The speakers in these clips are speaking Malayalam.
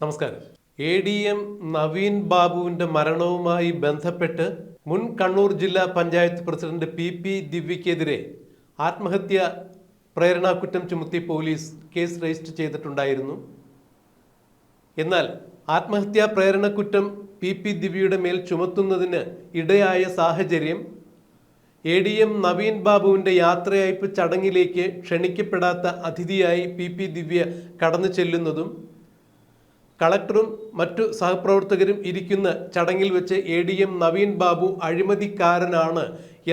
നമസ്കാരം. ADM നവീൻ ബാബുവിന്റെ മരണവുമായി ബന്ധപ്പെട്ട് മുൻ കണ്ണൂർ ജില്ലാ പഞ്ചായത്ത് പ്രസിഡന്റ് PP ദിവ്യക്കെതിരെ ആത്മഹത്യ പ്രേരണാകുറ്റം ചുമത്തി പോലീസ് കേസ് രജിസ്റ്റർ ചെയ്തിട്ടുണ്ടായിരുന്നു. എന്നാൽ ആത്മഹത്യാ പ്രേരണക്കുറ്റം PP ദിവ്യയുടെ മേൽ ചുമത്തുന്നതിന് ഇടയായ സാഹചര്യം ADM നവീൻ ബാബുവിന്റെ യാത്രയയപ്പ് ചടങ്ങിലേക്ക് ക്ഷണിക്കപ്പെടാത്ത അതിഥിയായി PP ദിവ്യ കടന്നു ചെല്ലുന്നതും കളക്ടറും മറ്റു സഹപ്രവർത്തകരും ഇരിക്കുന്ന ചടങ്ങിൽ വെച്ച് ADM നവീൻ ബാബു അഴിമതിക്കാരനാണ്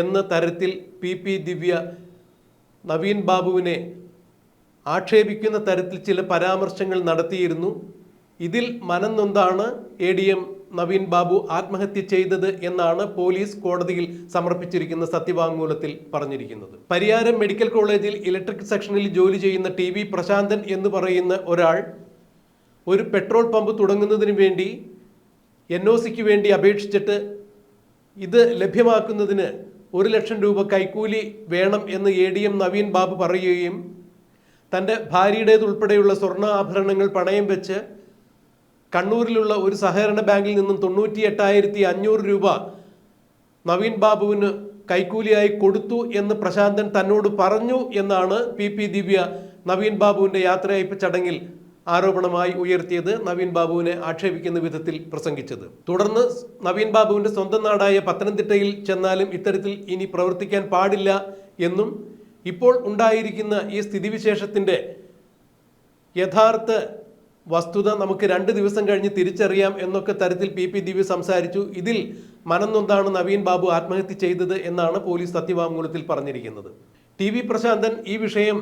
എന്ന തരത്തിൽ PP ദിവ്യ നവീൻ ബാബുവിനെ ആക്ഷേപിക്കുന്ന തരത്തിൽ ചില പരാമർശങ്ങൾ നടത്തിയിരുന്നു. ഇതിൽ മനംനൊന്താണ് ADM നവീൻ ബാബു ആത്മഹത്യ ചെയ്തത് എന്നാണ് പോലീസ് കോടതിയിൽ സമർപ്പിച്ചിരിക്കുന്ന സത്യവാങ്മൂലത്തിൽ പറഞ്ഞിരിക്കുന്നത്. പരിയാരം മെഡിക്കൽ കോളേജിൽ ഇലക്ട്രിക് സെക്ഷനിൽ ജോലി ചെയ്യുന്ന TV പ്രശാന്തൻ എന്ന് പറയുന്ന ഒരാൾ ഒരു പെട്രോൾ പമ്പ് തുടങ്ങുന്നതിന് വേണ്ടി NOCക്ക് വേണ്ടി അപേക്ഷിച്ചിട്ട് ഇത് ലഭ്യമാക്കുന്നതിന് 1 ലക്ഷം രൂപ കൈക്കൂലി വേണം എന്ന് ADM നവീൻ ബാബു പറയുകയും തൻ്റെ ഭാര്യയുടേതുൾപ്പെടെയുള്ള സ്വർണ്ണ ആഭരണങ്ങൾ പണയം വെച്ച് കണ്ണൂരിലുള്ള ഒരു സഹകരണ ബാങ്കിൽ നിന്നും 98,500 രൂപ നവീൻ ബാബുവിന് കൈക്കൂലിയായി കൊടുത്തു എന്ന് പ്രശാന്തൻ തന്നോട് പറഞ്ഞു എന്നാണ് PP ദിവ്യ നവീൻ ബാബുവിൻ്റെ യാത്രയയപ്പ് ചടങ്ങിൽ ആരോപണമായി ഉയർത്തിയത്, നവീൻ ബാബുവിനെ ആക്ഷേപിക്കുന്ന വിധത്തിൽ പ്രസംഗിച്ചത്. തുടർന്ന് നവീൻ ബാബുവിൻ്റെ സ്വന്തം നാടായ പത്തനംതിട്ടയിൽ ചെന്നാലും ഇത്തരത്തിൽ ഇനി പ്രവർത്തിക്കാൻ പാടില്ല എന്നും ഇപ്പോൾ ഉണ്ടായിരിക്കുന്ന ഈ സ്ഥിതിവിശേഷത്തിൻ്റെ യഥാർത്ഥ വസ്തുത നമുക്ക് 2 ദിവസം കഴിഞ്ഞ് തിരിച്ചറിയാം എന്നൊക്കെ തരത്തിൽ PP ദിവ്യ സംസാരിച്ചു. ഇതിൽ മനംനൊന്താണ് നവീൻ ബാബു ആത്മഹത്യ ചെയ്തത് എന്നാണ് പോലീസ് സത്യവാങ്മൂലത്തിൽ പറഞ്ഞിരിക്കുന്നത്. TV പ്രശാന്തൻ ഈ വിഷയം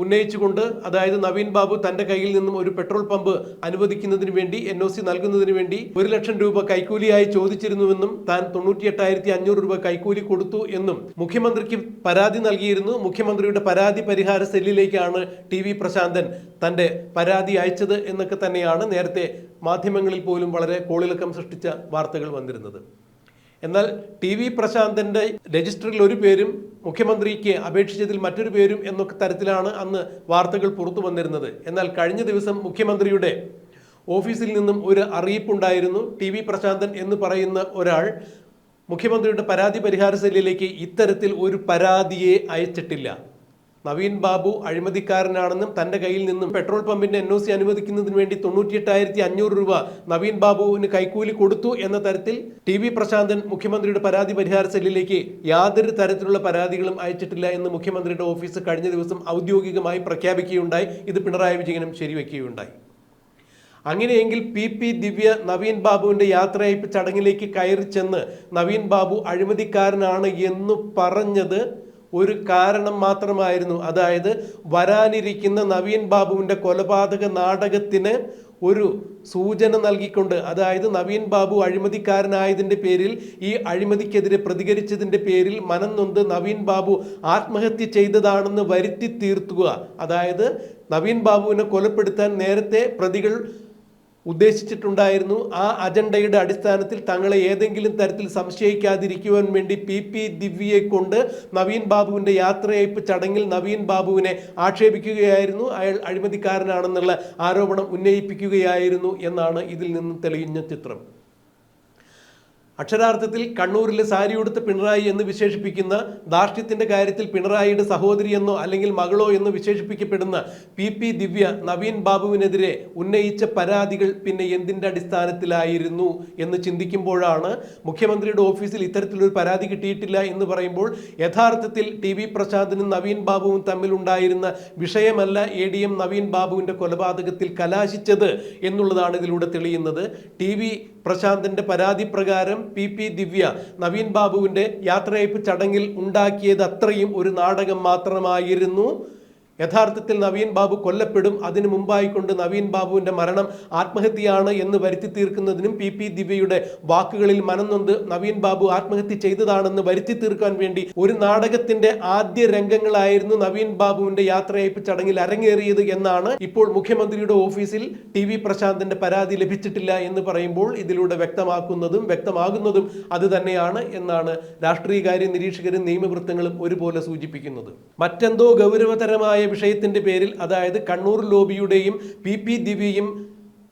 ഉന്നയിച്ചുകൊണ്ട്, അതായത് നവീൻ ബാബു തൻ്റെ കയ്യിൽ നിന്നും ഒരു പെട്രോൾ പമ്പ് അനുവദിക്കുന്നതിന് വേണ്ടി NOC നൽകുന്നതിന് വേണ്ടി 1 ലക്ഷം രൂപ കൈക്കൂലിയായി ചോദിച്ചിരുന്നുവെന്നും താൻ 98,500 രൂപ കൈക്കൂലി കൊടുത്തു എന്നും മുഖ്യമന്ത്രിക്ക് പരാതി നൽകിയിരുന്നു. മുഖ്യമന്ത്രിയുടെ പരാതി പരിഹാര സെല്ലിലേക്കാണ് TV പ്രശാന്തൻ തൻ്റെ പരാതി അയച്ചത് എന്നൊക്കെ തന്നെയാണ് നേരത്തെ മാധ്യമങ്ങളിൽ പോലും വളരെ കോളിളക്കം സൃഷ്ടിച്ച വാർത്തകൾ വന്നിരുന്നത്. എന്നാൽ TV പ്രശാന്തൻ്റെ രജിസ്റ്ററിൽ ഒരു പേരും മുഖ്യമന്ത്രിക്ക് അപേക്ഷിച്ചതിൽ മറ്റൊരു പേരും എന്നൊക്കെ തരത്തിലാണ് അന്ന് വാർത്തകൾ പുറത്തു വന്നിരുന്നത്. എന്നാൽ കഴിഞ്ഞ ദിവസം മുഖ്യമന്ത്രിയുടെ ഓഫീസിൽ നിന്നും ഒരു അറിയിപ്പുണ്ടായിരുന്നു. TV പ്രശാന്തൻ എന്ന് പറയുന്ന ഒരാൾ മുഖ്യമന്ത്രിയുടെ പരാതി പരിഹാര സെല്ലിലേക്ക് ഇത്തരത്തിൽ ഒരു പരാതിയെ അയച്ചിട്ടില്ല. നവീൻ ബാബു അഴിമതിക്കാരനാണെന്നും തൻ്റെ കയ്യിൽ നിന്നും പെട്രോൾ പമ്പിൻ്റെ NOC അനുവദിക്കുന്നതിന് വേണ്ടി 98,500 രൂപ നവീൻ ബാബുവിന് കൈക്കൂലി കൊടുത്തു എന്ന തരത്തിൽ TV പ്രശാന്തൻ മുഖ്യമന്ത്രിയുടെ പരാതി പരിഹാര സെല്ലിലേക്ക് യാതൊരു തരത്തിലുള്ള പരാതികളും അയച്ചിട്ടില്ല എന്ന് മുഖ്യമന്ത്രിയുടെ ഓഫീസ് കഴിഞ്ഞ ദിവസം ഔദ്യോഗികമായി പ്രഖ്യാപിക്കുകയുണ്ടായി. ഇത് പിണറായി വിജയനും ശരിവെക്കുകയുണ്ടായി. അങ്ങനെയെങ്കിൽ PP ദിവ്യ നവീൻ ബാബുവിൻ്റെ യാത്രയയപ്പ് ചടങ്ങിലേക്ക് കയറി ചെന്ന് നവീൻ ബാബു അഴിമതിക്കാരനാണ് എന്ന് പറഞ്ഞത് ഒരു കാരണം മാത്രമായിരുന്നു. അതായത് വരാനിരിക്കുന്ന നവീൻ ബാബുവിൻ്റെ കൊലപാതക നാടകത്തിന് ഒരു സൂചന നൽകിക്കൊണ്ട്, അതായത് നവീൻ ബാബു അഴിമതിക്കാരനായതിൻ്റെ പേരിൽ, ഈ അഴിമതിക്കെതിരെ പ്രതികരിച്ചതിൻ്റെ പേരിൽ മനംനൊന്ത് നവീൻ ബാബു ആത്മഹത്യ ചെയ്തതാണെന്ന് വരുത്തി തീർത്തുക. അതായത് നവീൻ ബാബുവിനെ കൊലപ്പെടുത്താൻ നേരത്തെ പ്രതികൾ ഉദ്ദേശിച്ചിട്ടുണ്ടായിരുന്നു. ആ അജണ്ടയുടെ അടിസ്ഥാനത്തിൽ തങ്ങളെ ഏതെങ്കിലും തരത്തിൽ സംശയിക്കാതിരിക്കുവാൻ വേണ്ടി PP ദിവ്യയെ കൊണ്ട് നവീൻ ബാബുവിൻ്റെ യാത്രയയപ്പ് ചടങ്ങിൽ നവീൻ ബാബുവിനെ ആക്ഷേപിക്കുകയായിരുന്നു. അയാൾ അഴിമതിക്കാരനാണെന്നുള്ള ആരോപണം ഉന്നയിപ്പിക്കുകയായിരുന്നു എന്നാണ് ഇതിൽ നിന്നും തെളിയുന്ന ചിത്രം. അക്ഷരാർത്ഥത്തിൽ കണ്ണൂരിലെ സാരിയുടുത്ത പിണറായി എന്ന് വിശേഷിപ്പിക്കുന്ന, ധാർഷ്ട്യത്തിൻ്റെ കാര്യത്തിൽ പിണറായിയുടെ സഹോദരി എന്നോ അല്ലെങ്കിൽ മകളോ എന്ന് വിശേഷിപ്പിക്കപ്പെടുന്ന PP ദിവ്യ നവീൻ ബാബുവിനെതിരെ ഉന്നയിച്ച പരാതികൾ പിന്നെ എന്തിൻ്റെ അടിസ്ഥാനത്തിലായിരുന്നു എന്ന് ചിന്തിക്കുമ്പോഴാണ് മുഖ്യമന്ത്രിയുടെ ഓഫീസിൽ ഇത്തരത്തിലൊരു പരാതി കിട്ടിയിട്ടില്ല എന്ന് പറയുമ്പോൾ യഥാർത്ഥത്തിൽ TV പ്രശാന്തനും നവീൻ ബാബുവും തമ്മിലുണ്ടായിരുന്ന വിഷയമല്ല ADM നവീൻ ബാബുവിൻ്റെ കൊലപാതകത്തിൽ കലാശിച്ചത് എന്നുള്ളതാണ് ഇതിലൂടെ തെളിയുന്നത്. TV പ്രശാന്തൻ്റെ പരാതി പ്രകാരം PP ദിവ്യ നവീൻ ബാബുവിൻ്റെ യാത്രയയപ്പ് ചടങ്ങിൽ ഉണ്ടാക്കിയത് അത്രയും ഒരു നാടകം മാത്രമായിരുന്നു. യഥാർത്ഥത്തിൽ നവീൻ ബാബു കൊല്ലപ്പെടും, അതിനു മുമ്പായിക്കൊണ്ട് നവീൻ ബാബുവിൻ്റെ മരണം ആത്മഹത്യയാണ് എന്ന് വരുത്തി തീർക്കുന്നതിനും PP ദിവ്യയുടെ വാക്കുകളിൽ മനംനൊന്ത് നവീൻ ബാബു ആത്മഹത്യ ചെയ്തതാണെന്ന് വരുത്തി തീർക്കാൻ വേണ്ടി ഒരു നാടകത്തിൻ്റെ ആദ്യ രംഗങ്ങളായിരുന്നു നവീൻ ബാബുവിൻ്റെ യാത്രയയപ്പ് ചടങ്ങിൽ അരങ്ങേറിയത് എന്നാണ് ഇപ്പോൾ മുഖ്യമന്ത്രിയുടെ ഓഫീസിൽ TV പ്രശാന്തൻ്റെ പരാതി ലഭിച്ചിട്ടില്ല എന്ന് പറയുമ്പോൾ ഇതിലൂടെ വ്യക്തമാകുന്നതും അത് തന്നെയാണ് എന്നാണ് രാഷ്ട്രീയകാര്യ നിരീക്ഷകരും നിയമവൃത്തങ്ങളും ഒരുപോലെ സൂചിപ്പിക്കുന്നത്. മറ്റെന്തോ ഗൗരവതരമായ വിഷയത്തിൻ്റെ പേരിൽ, അതായത് കണ്ണൂർ ലോബിയുടെയും PP ദിവ്യയും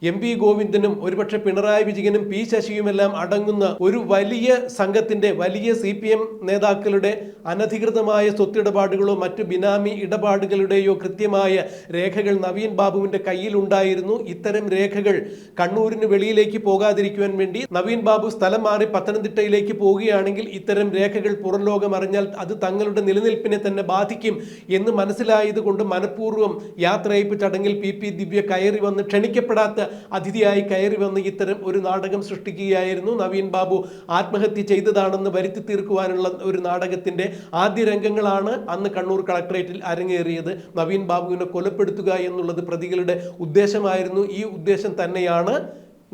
എം.വി. ഗോവിന്ദനും ഒരുപക്ഷെ പിണറായി വിജയനും പി ശശിയുമെല്ലാം അടങ്ങുന്ന ഒരു വലിയ സംഘത്തിന്റെ വലിയ CPM നേതാക്കളുടെ അനധികൃതമായ സ്വത്തിടപാടുകളോ മറ്റു ബിനാമി ഇടപാടുകളുടെയോ കൃത്യമായ രേഖകൾ നവീൻ ബാബുവിന്റെ കയ്യിലുണ്ടായിരുന്നു. ഇത്തരം രേഖകൾ കണ്ണൂരിന് വെളിയിലേക്ക് പോകാതിരിക്കുവാൻ വേണ്ടി നവീൻ ബാബു സ്ഥലം മാറി പത്തനംതിട്ടയിലേക്ക് പോവുകയാണെങ്കിൽ ഇത്തരം രേഖകൾ പുറം ലോകം അറിഞ്ഞാൽ അത് തങ്ങളുടെ നിലനിൽപ്പിനെ തന്നെ ബാധിക്കും എന്ന് മനസ്സിലായതുകൊണ്ട് മനഃപൂർവ്വം യാത്രയയപ്പ് ചടങ്ങിൽ PP ദിവ്യ കയറി വന്ന് ക്ഷണിക്കപ്പെടാത്ത അതിഥിയായി കയറി വന്ന് ഇത്തരം ഒരു നാടകം സൃഷ്ടിക്കുകയായിരുന്നു. നവീൻ ബാബു ആത്മഹത്യ ചെയ്തതാണെന്ന് വരുത്തി തീർക്കുവാനുള്ള ഒരു നാടകത്തിന്റെ ആദ്യ രംഗങ്ങളാണ് അന്ന് കണ്ണൂർ കളക്ടറേറ്റിൽ അരങ്ങേറിയത്. നവീൻ ബാബുവിനെ കൊലപ്പെടുത്തുക എന്നുള്ളത് പ്രതികളുടെ ഉദ്ദേശമായിരുന്നു. ഈ ഉദ്ദേശം തന്നെയാണ്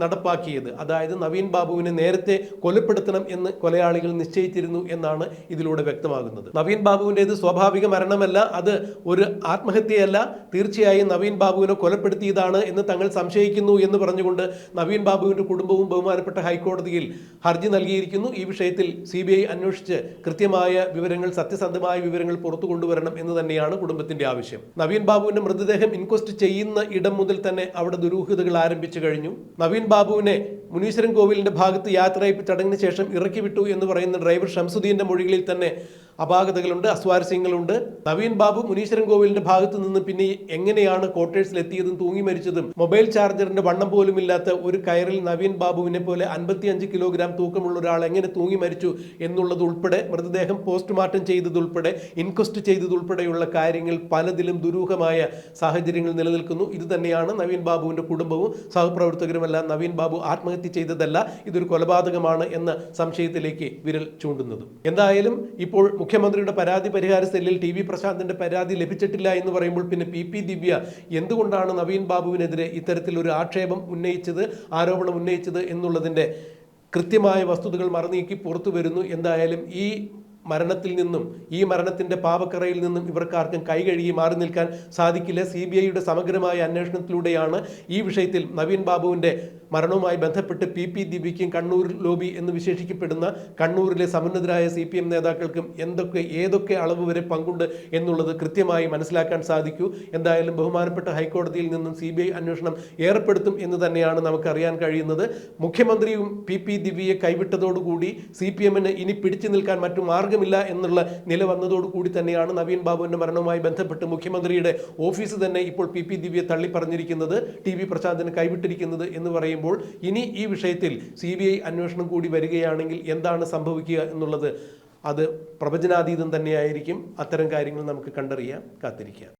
നടപ്പാക്കിയത്. അതായത് നവീൻ ബാബുവിനെ നേരത്തെ കൊലപ്പെടുത്തണം എന്ന് കൊലയാളികൾ നിശ്ചയിച്ചിരുന്നു എന്നാണ് ഇതിലൂടെ വ്യക്തമാകുന്നത്. നവീൻ ബാബുവിൻ്റേത് സ്വാഭാവിക മരണമല്ല, അത് ഒരു ആത്മഹത്യയല്ല, തീർച്ചയായും നവീൻ ബാബുവിനെ കൊലപ്പെടുത്തിയതാണ് എന്ന് തങ്ങൾ സംശയിക്കുന്നു എന്ന് പറഞ്ഞുകൊണ്ട് നവീൻ ബാബുവിൻ്റെ കുടുംബവും ബഹുമാനപ്പെട്ട ഹൈക്കോടതിയിൽ ഹർജി നൽകിയിരിക്കുന്നു. ഈ വിഷയത്തിൽ CBI അന്വേഷിച്ച് കൃത്യമായ വിവരങ്ങൾ, സത്യസന്ധമായ വിവരങ്ങൾ പുറത്തു കൊണ്ടുവരണം എന്ന് തന്നെയാണ് കുടുംബത്തിന്റെ ആവശ്യം. നവീൻ ബാബുവിന്റെ മൃതദേഹം ഇൻക്വസ്റ്റ് ചെയ്യുന്ന ഇടം മുതൽ തന്നെ അവിടെ ദുരൂഹതകൾ ആരംഭിച്ചു കഴിഞ്ഞു. നവീൻ ബാബുവിനെ മുനീശ്വരൻ കോവിലിന്റെ ഭാഗത്ത് യാത്രയയപ്പ് ചടങ്ങിന് ശേഷം ഇറക്കി വിട്ടു എന്ന് പറയുന്ന ഡ്രൈവർ ഷംസുദ്ദീന്റെ മൊഴികളിൽ തന്നെ അപാകതകളുണ്ട്, അസ്വാരസ്യങ്ങളുണ്ട്. നവീൻ ബാബു മുനീശ്വരൻ കോവിലിന്റെ ഭാഗത്ത് നിന്ന് പിന്നെ എങ്ങനെയാണ് ക്വാർട്ടേഴ്സിൽ എത്തിയതും തൂങ്ങി മരിച്ചതും മൊബൈൽ ചാർജറിന്റെ വണ്ണം പോലും ഇല്ലാത്ത ഒരു കയറിൽ നവീൻ ബാബുവിനെ പോലെ 55 കിലോഗ്രാം തൂക്കമുള്ള ഒരാൾ എങ്ങനെ തൂങ്ങി മരിച്ചു എന്നുള്ളത് ഉൾപ്പെടെ, മൃതദേഹം പോസ്റ്റ്മോർട്ടം ചെയ്തതുൾപ്പെടെ, ഇൻക്വസ്റ്റ് ചെയ്തതുൾപ്പെടെയുള്ള കാര്യങ്ങൾ പലതിലും ദുരൂഹമായ സാഹചര്യങ്ങൾ നിലനിൽക്കുന്നു. ഇത് തന്നെയാണ് നവീൻ ബാബുവിന്റെ കുടുംബവും സഹപ്രവർത്തകരുമെല്ലാം നവീൻ ബാബു ആത്മഹത്യ ചെയ്തതല്ല, ഇതൊരു കൊലപാതകമാണ് എന്ന സംശയത്തിലേക്ക് വിരൽ ചൂണ്ടുന്നതും. എന്തായാലും ഇപ്പോൾ മുഖ്യമന്ത്രിയുടെ പരാതി പരിഹാര സെല്ലിൽ TV പ്രശാന്തിന്റെ പരാതി ലഭിച്ചിട്ടില്ല എന്ന് പറയുമ്പോൾ പിന്നെ PP ദിവ്യ എന്തുകൊണ്ടാണ് നവീൻ ബാബുവിനെതിരെ ഇത്തരത്തിലൊരു ആരോപണം ഉന്നയിച്ചത് എന്നുള്ളതിന്റെ കൃത്യമായ വസ്തുതകൾ മറനീക്കി പുറത്തു വരുന്നു. എന്തായാലും ഈ മരണത്തിൽ നിന്നും, ഈ മരണത്തിന്റെ പാപക്കറയിൽ നിന്നും ഇവർക്കാർക്കും കൈകഴുകി മാറി നിൽക്കാൻ സാധിക്കില്ല. CBIയുടെ സമഗ്രമായ അന്വേഷണത്തിലൂടെയാണ് ഈ വിഷയത്തിൽ നവീൻ ബാബുവിന്റെ മരണവുമായി ബന്ധപ്പെട്ട് PP ദിവ്യയ്ക്കും കണ്ണൂർ ലോബി എന്ന് വിശേഷിക്കപ്പെടുന്ന കണ്ണൂരിലെ സമുന്നതരായ CPM നേതാക്കൾക്കും ഏതൊക്കെ അളവ് വരെ പങ്കുണ്ട് എന്നുള്ളത് കൃത്യമായി മനസ്സിലാക്കാൻ സാധിക്കൂ. എന്തായാലും ബഹുമാനപ്പെട്ട ഹൈക്കോടതിയിൽ നിന്നും CBI അന്വേഷണം ഏർപ്പെടുത്തും എന്ന് തന്നെയാണ് നമുക്കറിയാൻ കഴിയുന്നത്. മുഖ്യമന്ത്രിയും PP ദിവ്യയെ കൈവിട്ടതോടുകൂടി CPMന് ഇനി പിടിച്ചു നിൽക്കാൻ മറ്റു മാർഗമില്ല എന്നുള്ള നില വന്നതോടുകൂടി തന്നെയാണ് നവീൻ ബാബുവിന്റെ മരണവുമായി ബന്ധപ്പെട്ട് മുഖ്യമന്ത്രിയുടെ ഓഫീസ് തന്നെ ഇപ്പോൾ PP ദിവ്യയെ തള്ളി പറഞ്ഞിരിക്കുന്നത്, TV പ്രശാന്തിന് കൈവിട്ടിരിക്കുന്നത് എന്ന് പറയും. ഇനി ഈ വിഷയത്തിൽ CBI അന്വേഷണം കൂടി വരികയാണെങ്കിൽ എന്താണ് സംഭവിക്കുക എന്നുള്ളത് അത് പ്രവചനാതീതം തന്നെയായിരിക്കും. അത്തരം കാര്യങ്ങൾ നമുക്ക് കണ്ടറിയാം, കാത്തിരിക്കാം.